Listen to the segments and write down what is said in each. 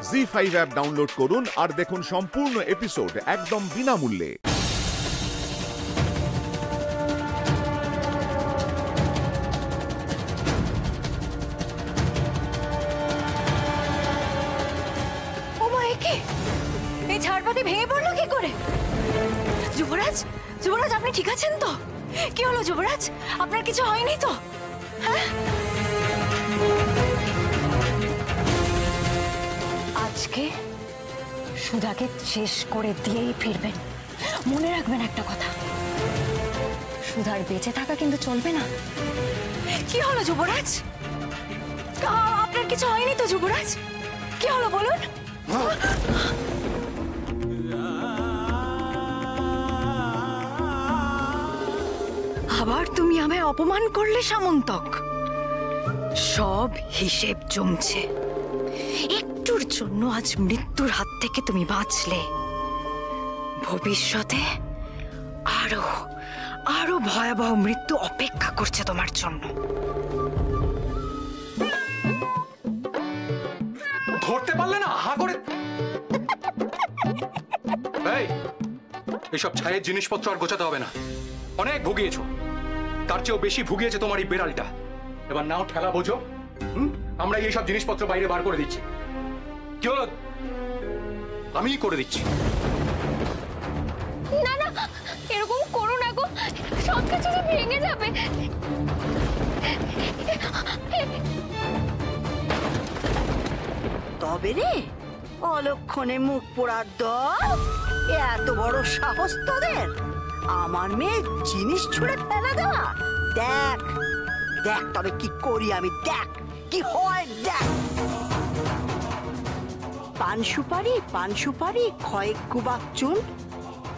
ZEE5 app download করুন আর দেখুন সম্পূর্ণ এপিসোড একদম বিনামূল্যে। এই ঝাড়বাতি ভেঙে পড়লো কি করে? যুবরাজ, যুবরাজ আপনি ঠিক আছেন তো? কি হলো যুবরাজ, আপনার কিছু হয়নি তো? হ্যাঁ, আজকে সুধাকে শেষ করে দিয়েই ফিরবেন। মনে রাখবেন একটা কথা, সুধার বেঁচে থাকা কিন্তু চলবে না। কি হলো যুবরাজ, আপনার কিছু হয়নি তো যুবরাজ? কি হলো বলুন? আবার তুমি আমায় অপমান করলে সামন্তক। সব হিসেব জমছে। একটুর জন্য আজ মৃত্যুর হাত থেকে তুমি বাঁচলে, ভবিষ্যতে আরো আরো ভয়াবহ মৃত্যু অপেক্ষা করছে তোমার জন্য। ধরতে পারলে না হা করে? এইসব ছায়ের জিনিসপত্র আর গোছাতে হবে না, অনেক ভুগিয়েছো। তার চেয়েও বেশি ভুগিয়েছে তোমার এই বেড়ালটা। এবার নাও ঠেলা বোঝো। আমরা এইসব জিনিসপত্র বাইরে বার করে দিচ্ছি। কি হলো? আমি করে দিচ্ছি। না না, এরকম করো না গো, সবকিছু যে ভেঙে যাবে। তবে রে অলক্ষণে মুখ পোড়ার দল, এত বড় সাহস তোদের আমার মেয়ে জিনিস ছুঁড়ে ফেলে দেওয়া? দেখ দেখ তবে কি করি আমি, দেখ কি হয় দেখ। পান সুপারি কয়েক কুবাক চুন,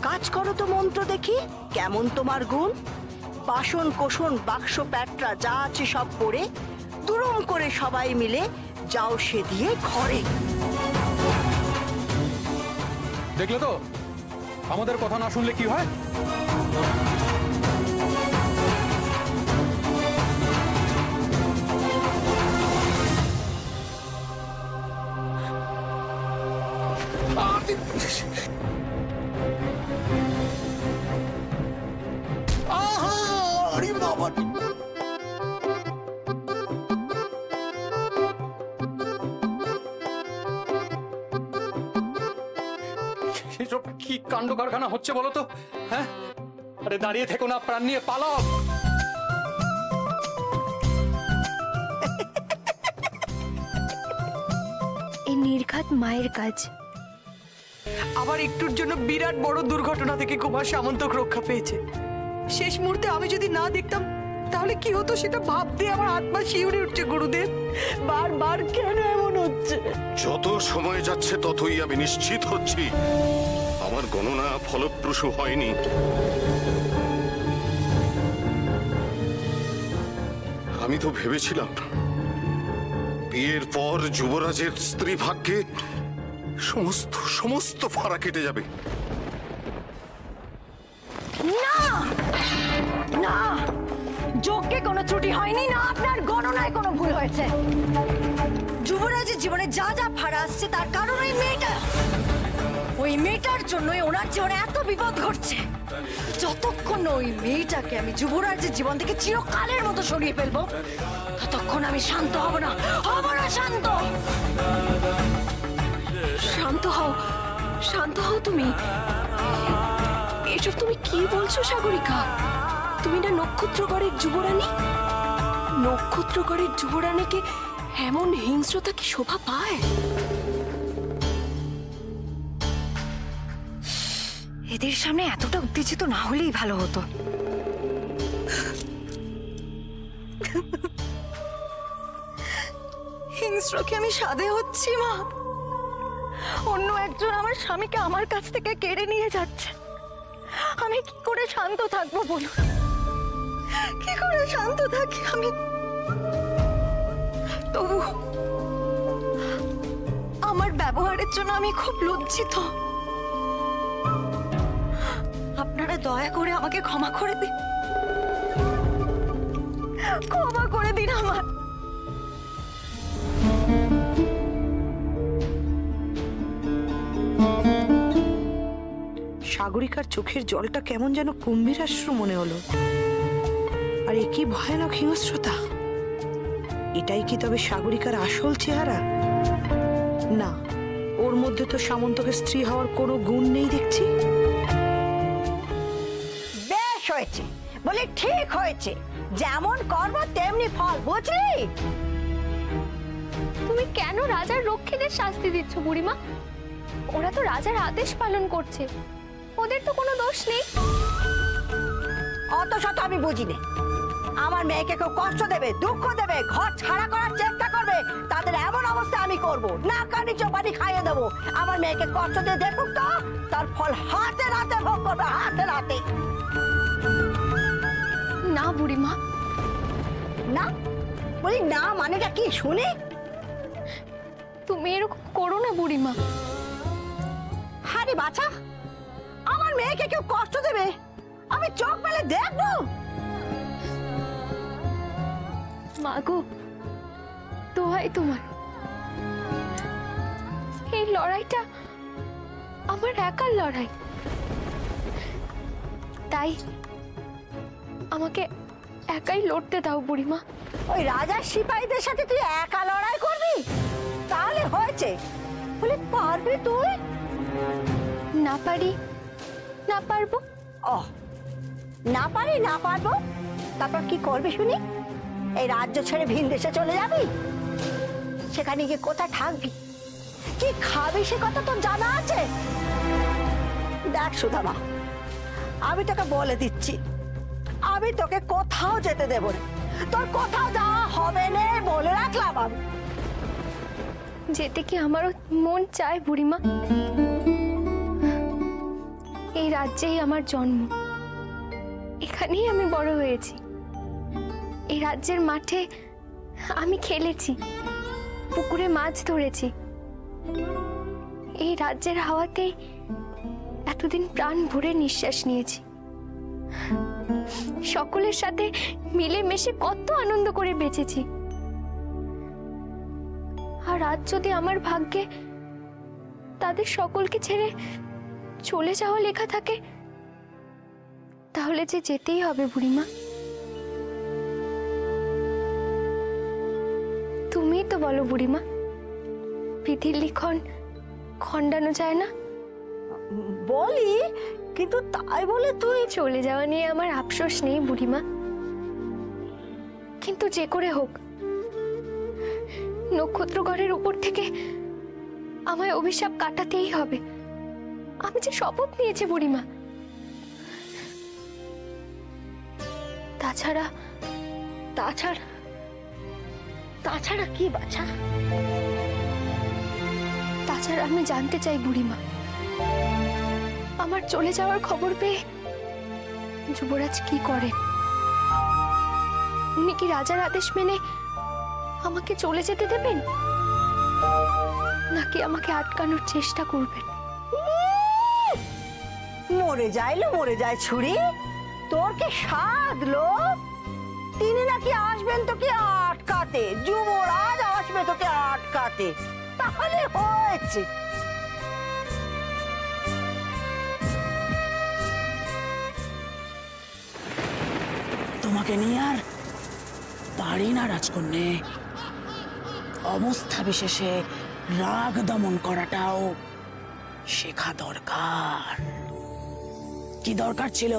কাজ করো তো মন্ত্র দেখি কেমন তোমার গুণ। বাসন কোষণ বাক্স প্যাটরা যা আছে সব পড়ে, দুরুম করে সবাই মিলে যাও সে দিয়ে ঘরে। দেখলে তো আমাদের কথা না শুনলে কি হয়। এসব কি কাণ্ড কারখানা হচ্ছে বলো তো? হ্যাঁ, আরে দাঁড়িয়ে থেকো না, প্রাণ নিয়ে পালাও। এই নির্ঘাত মায়ের কাজ। আবার একটুর জন্য বিরাট বড় দুর্ঘটনা থেকে কুমার সামন্তক রক্ষা পেয়েছে। শেষ মুহূর্তে আমি যদি না দেখতাম তাহলে কি হতো সেটা ভাবতে আমার আত্মা শিউরে উঠছে গুরুদেব। বারবার কেন এমন হচ্ছে? যত সময় যাচ্ছে ততই আমি নিশ্চিত হচ্ছি আমার গণনা ফলপ্রসূ হয়নি। আমি তো ভেবেছিলাম বিয়ের পর যুবরাজের স্ত্রী ভাগ্যে সমস্ত সমস্ত ফাঁড়া কেটে যাবে। না না, যজ্ঞে কোনো ত্রুটি হয়নি, না আপনার গণনায় কোনো ভুল হয়েছে। যুবরাজের জীবনে যা যা ফাঁড়া আসছে তার কারণ ওই মেয়েটা। ওই মেয়েটার জন্যই ওনার জীবনে এত বিপদ ঘটছে। যতক্ষণ ওই মেয়েটাকে আমি যুবরাজের জীবন থেকে চিরকালের মতো সরিয়ে ফেলবো, ততক্ষণ আমি শান্ত হব না, হব না শান্ত। শান্ত হও, শান্ত হও তুমি। এসব তুমি কি বলছো সাগরিকা? তুমি না নক্ষত্রগড়ের যুবরানী? নক্ষত্রগড়ের যুবরানীকে এমন হিংস্রতা কি শোভা পায়? এদের সামনে এতটা উত্তেজিত না হলেই ভালো হতো। হিংস্রকে আমি সাধে হচ্ছি মা। অন্য একজন আমার স্বামীকে আমার কাছ থেকে কেড়ে নিয়ে যাচ্ছে। আমি কি করে শান্ত থাকবো বলুন? কি করে শান্ত থাকি আমি? তবু আমার ব্যবহারের জন্য আমি খুব লজ্জিত। আপনারা দয়া করে আমাকে ক্ষমা করে দিন, ক্ষমা করে দিন আমার। সাগরিকার চোখের জলটা কেমন যেন কুম্ভীরাশ্রু মনে হলো। আর এ কি ভয়ানক হিংস্রতা! এটাই কি তবে সাগরিকার আসল চেহারা? না, ওর মধ্যে তো সামন্তকে স্ত্রী হওয়ার কোনো গুণ নেই দেখছি। বেশ হয়েছে, বলি ঠিক হয়েছে, যেমন কর্ম তেমনি ফল, বুঝলি? তুমি কেন রাজার রক্ষীদের শাস্তি দিচ্ছ বুড়িমা? ওরা তো রাজার আদেশ পালন করছে, ওদের তো কোনো দোষ নেই। অত শত আমি বুঝি না। আমার মেয়েকে কেউ কষ্ট দেবে, দুঃখ দেবে, ঘর ছাড়া করার চেষ্টা করবে, তাদের এমন অবস্থা আমি করব না, কানি চপানি খাইয়ে দেবো। আমার মেয়েকে কষ্ট দিয়ে দেখুক তো, তার ফল হাতে নাতে ভোগ করবে, হাতে নাতে। না বুড়িমা। না বলি না মানেটা কি শুনি? তুমি এরকম করো না বুড়িমা। আরে বাছা, আমার মেয়েকে কেউ কষ্ট দেবে, আমি চোখ মেলে দেখবো? মাগো, দোহাই তোমার, এই লড়াইটা আমার একার লড়াই, তাই আমাকে একাই লড়তে দাও বুড়িমা। ওই রাজার সিপাহীদের সাথে তুই একা লড়াই করবি? তাহলে হয়েছে, বলে পারবি তুই? না পারি, না পারবো। ও, না পারি না পারবো, তারপর কি করবি শুনি? এই রাজ্য ছেড়ে ভিন দেশে চলে যাবি? সেখানে গিয়ে কোথায় থাকবি, কি খাবি সে কথা তোর জানা আছে? দেখ সুধামা, আমি তোকে বলে দিচ্ছি, আমি তোকে কোথাও যেতে দেব না, তোর কোথাও যাওয়া হবে না বলে রাখলাম আমি। যেতে কি আমারও মন চায় বুড়িমা। এই রাজ্যেই আমার জন্ম, এখানেই আমি বড় হয়েছি, এই রাজ্যের মাঠে আমি খেলেছি, পুকুরে মাছ ধরেছি, এই রাজ্যের হাওয়াতেই এতদিন প্রাণ ভরে নিঃশ্বাস নিয়েছি, সকলের সাথে মিলেমিশে কত আনন্দ করে বেঁচেছি। আর আজ যদি আমার ভাগ্যে তাদের সকলকে ছেড়ে চলে যাওয়া লেখা থাকে, তাহলে যে যেতেই হবে বুড়িমা। তুমিই তো বলো বুড়িমা, বিধির লিখন খণ্ডানো যায় না। বলি, কিন্তু তাই বলে তুই চলে যাওয়া নিয়ে আমার আফসোস নেই বুড়িমা, কিন্তু যে করে হোক নক্ষত্রগড়ের উপর থেকে আমায় অভিশাপ কাটাতেই হবে। আমি যে শপথ নিয়েছি বুড়িমা। তাছাড়া তাছাড়া তাছাড়া কি বাছা? তাছাড়া আমি জানতে চাই বুড়িমা, আমার চলে যাওয়ার খবর পেয়ে যুবরাজ কি করেন? উনি কি রাজার আদেশ মেনে আমাকে চলে যেতে দেবেন, নাকি আমাকে আটকানোর চেষ্টা করবেন? মরে যায় ছুরি, তোর কি সাধলো? তিনি নাকি আসবেন তোকে আটকাতে, যুবরাজ আসবে তোকে আটকাতে, তাহলে হয়েছে। তোমাকে নিয়ে আর পারি না রাজকন্যে। অবস্থা বিশেষে রাগ দমন করাটাও শেখা দরকার। কি দরকার ছিল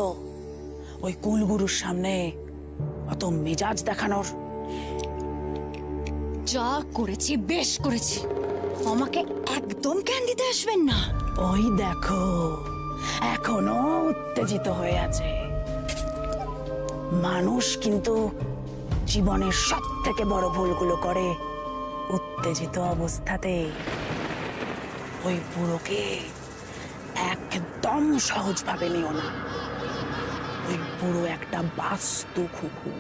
ওই কুলগুরুর সামনে অত মেজাজ দেখানোর? যা করেছি বেশ করেছি, আমাকে একদম জ্ঞান দিতে আসবেন না। ওই দেখো, এখনো উত্তেজিত হয়ে আছে। মানুষ কিন্তু জীবনের সব থেকে বড় ভুলগুলো করে উত্তেজিত অবস্থাতে। ওই বুড়োকে একদম সহজভাবে নিও না। ওই বুড়ো একটা বাস্তু খুকু।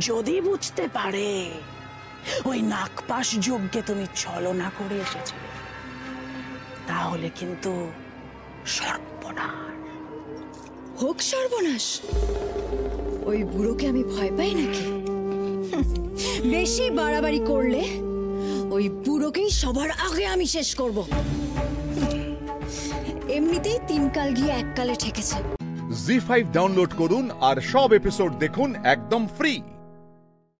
যদি বুঝতে পারে ওই নাগপাশ যজ্ঞে তুমি ছলনা করে এসেছিলে, তাহলে কিন্তু সর্বনাশ। হোক সর্বনাশ, ওই বুড়োকে আমি ভয় পাই নাকি? বেশি বাড়াবাড়ি করলে ওই বুড়োকেই সবার আগে আমি শেষ করব। এমনিতেই 3 কাল গিয়ে এককালে ঠেকেছে। জি5 ডাউনলোড করুন আর সব এপিসোড দেখুন একদম ফ্রি।